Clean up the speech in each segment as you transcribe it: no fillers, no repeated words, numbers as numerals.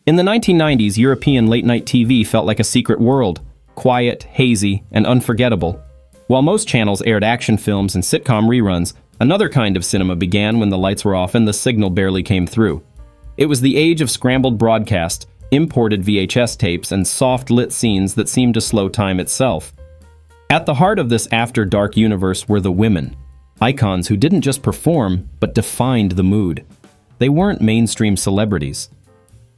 In the 1990s, European late-night TV felt like a secret world, quiet, hazy, and unforgettable. While most channels aired action films and sitcom reruns, another kind of cinema began when the lights were off and the signal barely came through. It was the age of scrambled broadcast, imported VHS tapes, and soft-lit scenes that seemed to slow time itself. At the heart of this after-dark universe were the women, icons who didn't just perform, but defined the mood. They weren't mainstream celebrities.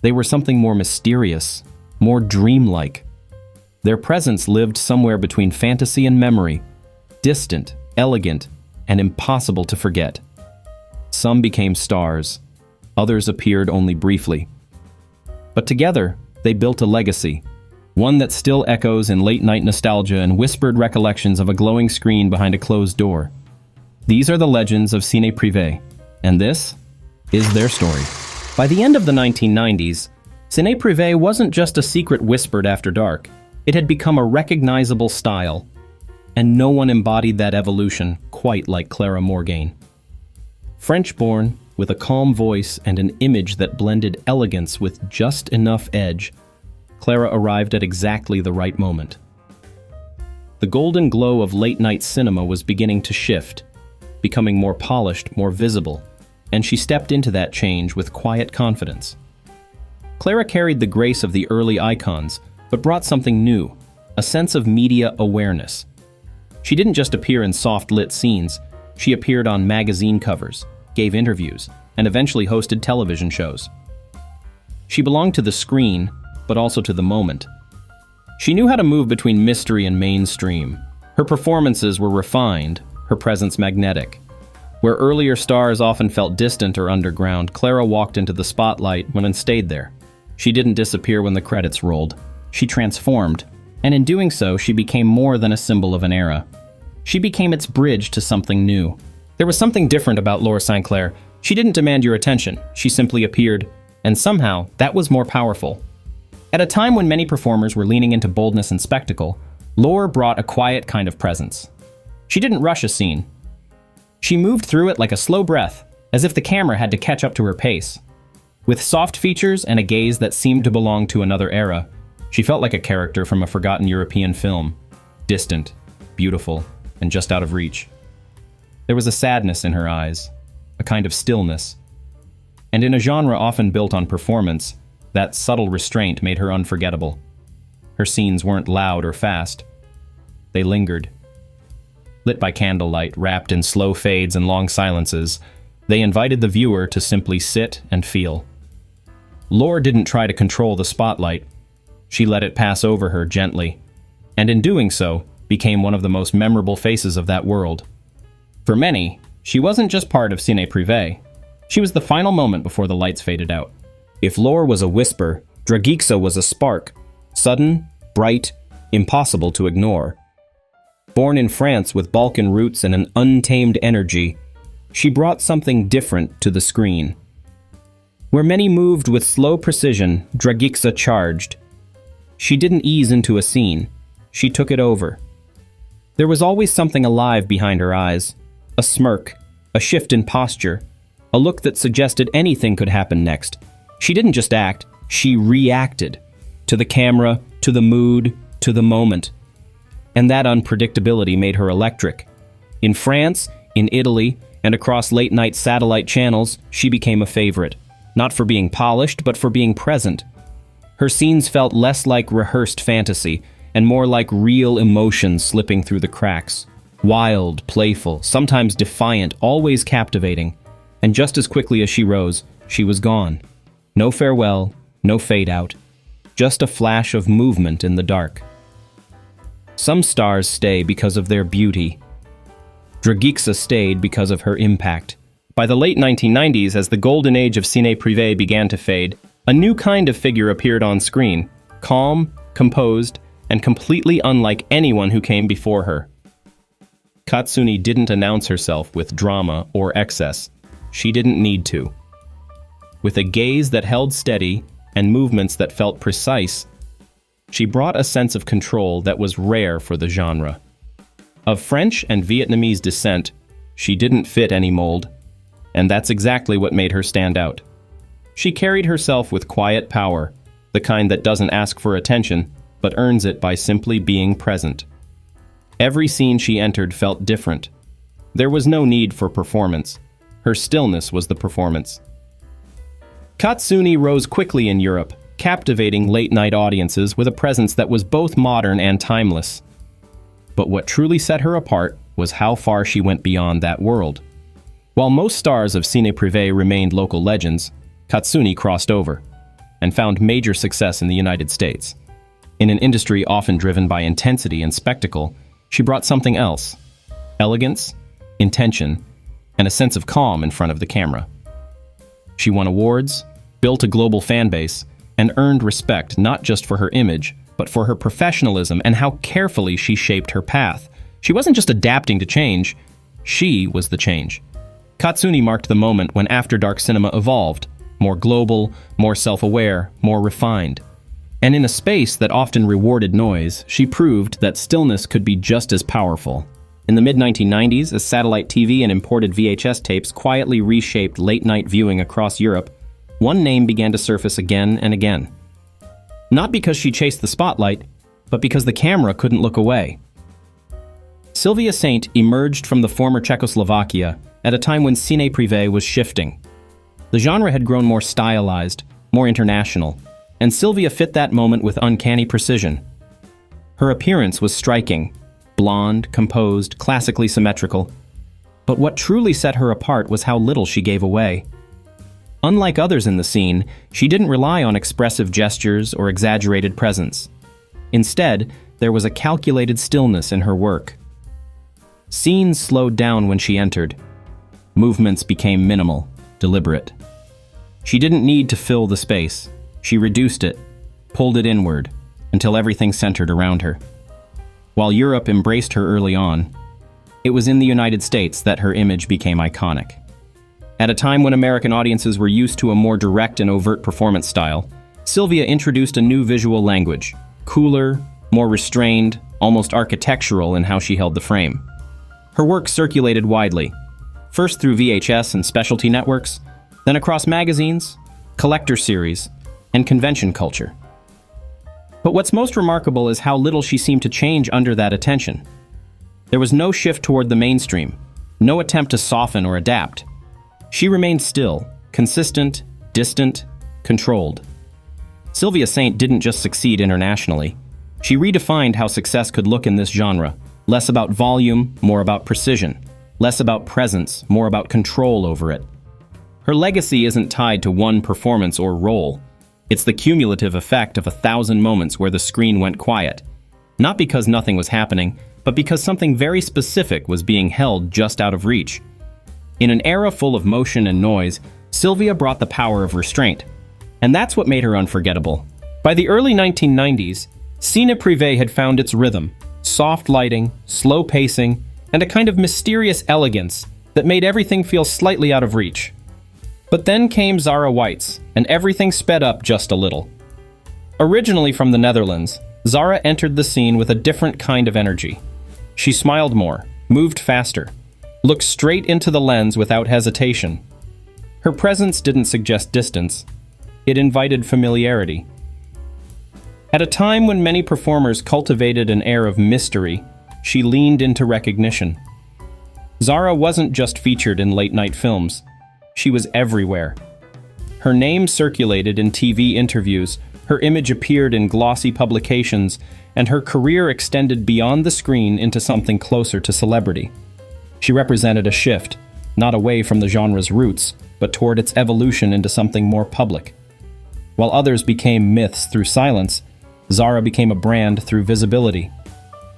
They were something more mysterious, more dreamlike. Their presence lived somewhere between fantasy and memory, distant, elegant, and impossible to forget. Some became stars, others appeared only briefly. But together, they built a legacy, one that still echoes in late-night nostalgia and whispered recollections of a glowing screen behind a closed door. These are the legends of Cine Privé, and this is their story. By the end of the 1990s, Cine Privé wasn't just a secret whispered after dark. It had become a recognizable style, and no one embodied that evolution quite like Clara Morgane. French-born, with a calm voice and an image that blended elegance with just enough edge, Clara arrived at exactly the right moment. The golden glow of late-night cinema was beginning to shift, becoming more polished, more visible, and she stepped into that change with quiet confidence. Clara carried the grace of the early icons, but brought something new, a sense of media awareness. She didn't just appear in soft-lit scenes, she appeared on magazine covers, gave interviews, and eventually hosted television shows. She belonged to the screen, but also to the moment. She knew how to move between mystery and mainstream. Her performances were refined, her presence magnetic. Where earlier stars often felt distant or underground, Clara walked into the spotlight and stayed there. She didn't disappear when the credits rolled. She transformed, and in doing so, she became more than a symbol of an era. She became its bridge to something new. There was something different about Laure Sainclair. She didn't demand your attention, she simply appeared, and somehow, that was more powerful. At a time when many performers were leaning into boldness and spectacle, Laure brought a quiet kind of presence. She didn't rush a scene. She moved through it like a slow breath, as if the camera had to catch up to her pace. With soft features and a gaze that seemed to belong to another era, she felt like a character from a forgotten European film, distant, beautiful, and just out of reach. There was a sadness in her eyes, a kind of stillness. And in a genre often built on performance, that subtle restraint made her unforgettable. Her scenes weren't loud or fast. They lingered. Lit by candlelight, wrapped in slow fades and long silences, they invited the viewer to simply sit and feel. Laure didn't try to control the spotlight. She let it pass over her gently, and in doing so, became one of the most memorable faces of that world. For many, she wasn't just part of Cine Privé. She was the final moment before the lights faded out. If Laure was a whisper, Draghixa was a spark, sudden, bright, impossible to ignore. Born in France with Balkan roots and an untamed energy, she brought something different to the screen. Where many moved with slow precision, Draghixa charged. She didn't ease into a scene. She took it over. There was always something alive behind her eyes, a smirk, a shift in posture, a look that suggested anything could happen next. She didn't just act, she reacted. To the camera, to the mood, to the moment. And that unpredictability made her electric. In France, in Italy, and across late-night satellite channels, she became a favorite. Not for being polished, but for being present. Her scenes felt less like rehearsed fantasy, and more like real emotion slipping through the cracks. Wild, playful, sometimes defiant, always captivating. And just as quickly as she rose, she was gone. No farewell, no fade out. Just a flash of movement in the dark. Some stars stay because of their beauty. Draghixa stayed because of her impact. By the late 1990s, as the golden age of Cine Privé began to fade, a new kind of figure appeared on screen, calm, composed, and completely unlike anyone who came before her. Katsuni didn't announce herself with drama or excess. She didn't need to. With a gaze that held steady and movements that felt precise, she brought a sense of control that was rare for the genre. Of French and Vietnamese descent, she didn't fit any mold, and that's exactly what made her stand out. She carried herself with quiet power, the kind that doesn't ask for attention, but earns it by simply being present. Every scene she entered felt different. There was no need for performance. Her stillness was the performance. Katsuni rose quickly in Europe, captivating late-night audiences with a presence that was both modern and timeless. But what truly set her apart was how far she went beyond that world. While most stars of Cine Privé remained local legends, Katsuni crossed over and found major success in the United States. In an industry often driven by intensity and spectacle, she brought something else: elegance, intention, and a sense of calm in front of the camera. She won awards, built a global fan base, and earned respect not just for her image, but for her professionalism and how carefully she shaped her path. She wasn't just adapting to change, she was the change. Katsuni marked the moment when After Dark cinema evolved, more global, more self-aware, more refined. And in a space that often rewarded noise, she proved that stillness could be just as powerful. In the mid-1990s, as satellite TV and imported VHS tapes quietly reshaped late-night viewing across Europe, one name began to surface again and again. Not because she chased the spotlight, but because the camera couldn't look away. Sylvia Saint emerged from the former Czechoslovakia at a time when Cine Privé was shifting. The genre had grown more stylized, more international, and Sylvia fit that moment with uncanny precision. Her appearance was striking, blonde, composed, classically symmetrical. But what truly set her apart was how little she gave away. Unlike others in the scene, she didn't rely on expressive gestures or exaggerated presence. Instead, there was a calculated stillness in her work. Scenes slowed down when she entered. Movements became minimal, deliberate. She didn't need to fill the space. She reduced it, pulled it inward, until everything centered around her. While Europe embraced her early on, it was in the United States that her image became iconic. At a time when American audiences were used to a more direct and overt performance style, Sylvia introduced a new visual language, cooler, more restrained, almost architectural in how she held the frame. Her work circulated widely, first through VHS and specialty networks, then across magazines, collector series, and convention culture. But what's most remarkable is how little she seemed to change under that attention. There was no shift toward the mainstream, no attempt to soften or adapt. She remained still, consistent, distant, controlled. Sylvia Saint didn't just succeed internationally. She redefined how success could look in this genre, less about volume, more about precision, less about presence, more about control over it. Her legacy isn't tied to one performance or role. It's the cumulative effect of 1,000 moments where the screen went quiet, not because nothing was happening, but because something very specific was being held just out of reach. In an era full of motion and noise, Sylvia brought the power of restraint, and that's what made her unforgettable. By the early 1990s, Cine Privé had found its rhythm, soft lighting, slow pacing, and a kind of mysterious elegance that made everything feel slightly out of reach. But then came Zara Whites, and everything sped up just a little. Originally from the Netherlands, Zara entered the scene with a different kind of energy. She smiled more, moved faster, looked straight into the lens without hesitation. Her presence didn't suggest distance. It invited familiarity. At a time when many performers cultivated an air of mystery, she leaned into recognition. Zara wasn't just featured in late-night films. She was everywhere. Her name circulated in TV interviews, her image appeared in glossy publications, and her career extended beyond the screen into something closer to celebrity. She represented a shift, not away from the genre's roots, but toward its evolution into something more public. While others became myths through silence, Zara became a brand through visibility.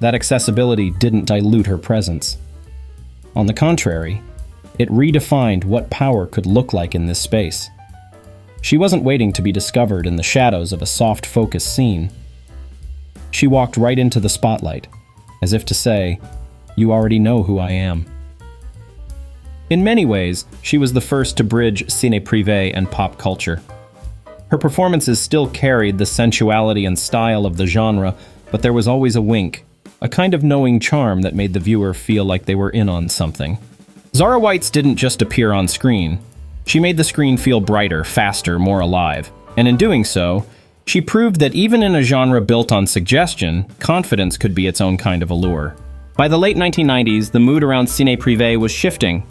That accessibility didn't dilute her presence. On the contrary, it redefined what power could look like in this space. She wasn't waiting to be discovered in the shadows of a soft-focus scene. She walked right into the spotlight, as if to say, "You already know who I am." In many ways, she was the first to bridge Cine Privé and pop culture. Her performances still carried the sensuality and style of the genre, but there was always a wink, a kind of knowing charm that made the viewer feel like they were in on something. Zara Whites didn't just appear on screen. She made the screen feel brighter, faster, more alive. And in doing so, she proved that even in a genre built on suggestion, confidence could be its own kind of allure. By the late 1990s, the mood around Cine Privé was shifting.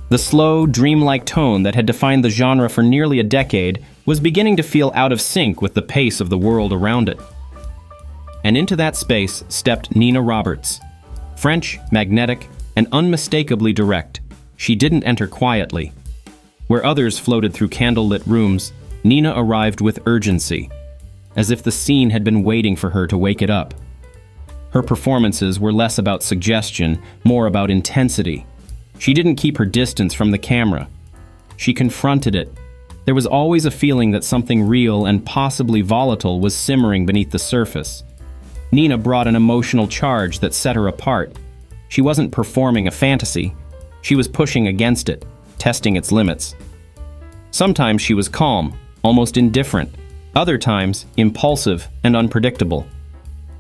The slow, dreamlike tone that had defined the genre for nearly a decade was beginning to feel out of sync with the pace of the world around it. And into that space stepped Nina Roberts. French, magnetic, and unmistakably direct, she didn't enter quietly. Where others floated through candlelit rooms, Nina arrived with urgency, as if the scene had been waiting for her to wake it up. Her performances were less about suggestion, more about intensity. She didn't keep her distance from the camera. She confronted it. There was always a feeling that something real and possibly volatile was simmering beneath the surface. Nina brought an emotional charge that set her apart. She wasn't performing a fantasy. She was pushing against it, testing its limits. Sometimes she was calm, almost indifferent. Other times, impulsive and unpredictable.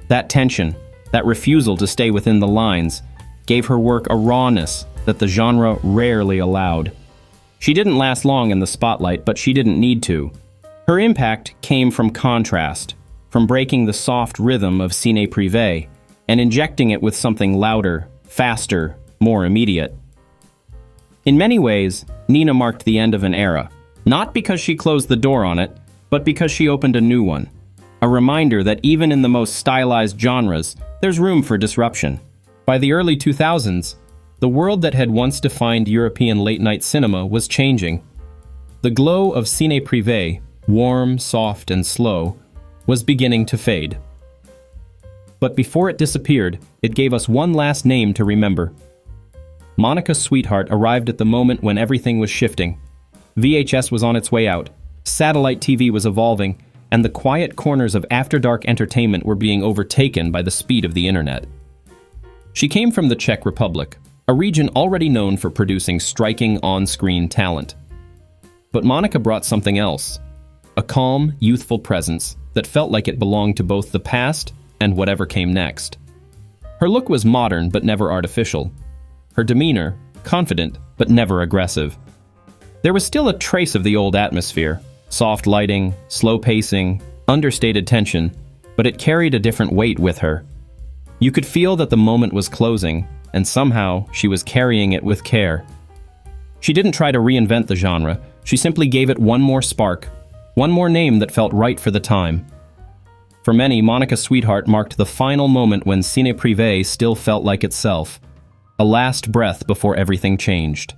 That tension, that refusal to stay within the lines, gave her work a rawness that the genre rarely allowed. She didn't last long in the spotlight, but she didn't need to. Her impact came from contrast, from breaking the soft rhythm of Cine Privé and injecting it with something louder, faster, more immediate. In many ways, Nina marked the end of an era, not because she closed the door on it, but because she opened a new one. A reminder that even in the most stylized genres, there's room for disruption. By the early 2000s, the world that had once defined European late-night cinema was changing. The glow of Cine Privé, warm, soft, and slow, was beginning to fade. But before it disappeared, it gave us one last name to remember. Monica Sweetheart arrived at the moment when everything was shifting. VHS was on its way out, satellite TV was evolving, and the quiet corners of after-dark entertainment were being overtaken by the speed of the internet. She came from the Czech Republic, a region already known for producing striking on-screen talent. But Monica brought something else, a calm, youthful presence that felt like it belonged to both the past and whatever came next. Her look was modern but never artificial. Her demeanor, confident but never aggressive. There was still a trace of the old atmosphere, soft lighting, slow pacing, understated tension, but it carried a different weight with her. You could feel that the moment was closing, and somehow she was carrying it with care. She didn't try to reinvent the genre, she simply gave it one more spark, one more name that felt right for the time. For many, Monica Sweetheart marked the final moment when Cine Privé still felt like itself, a last breath before everything changed.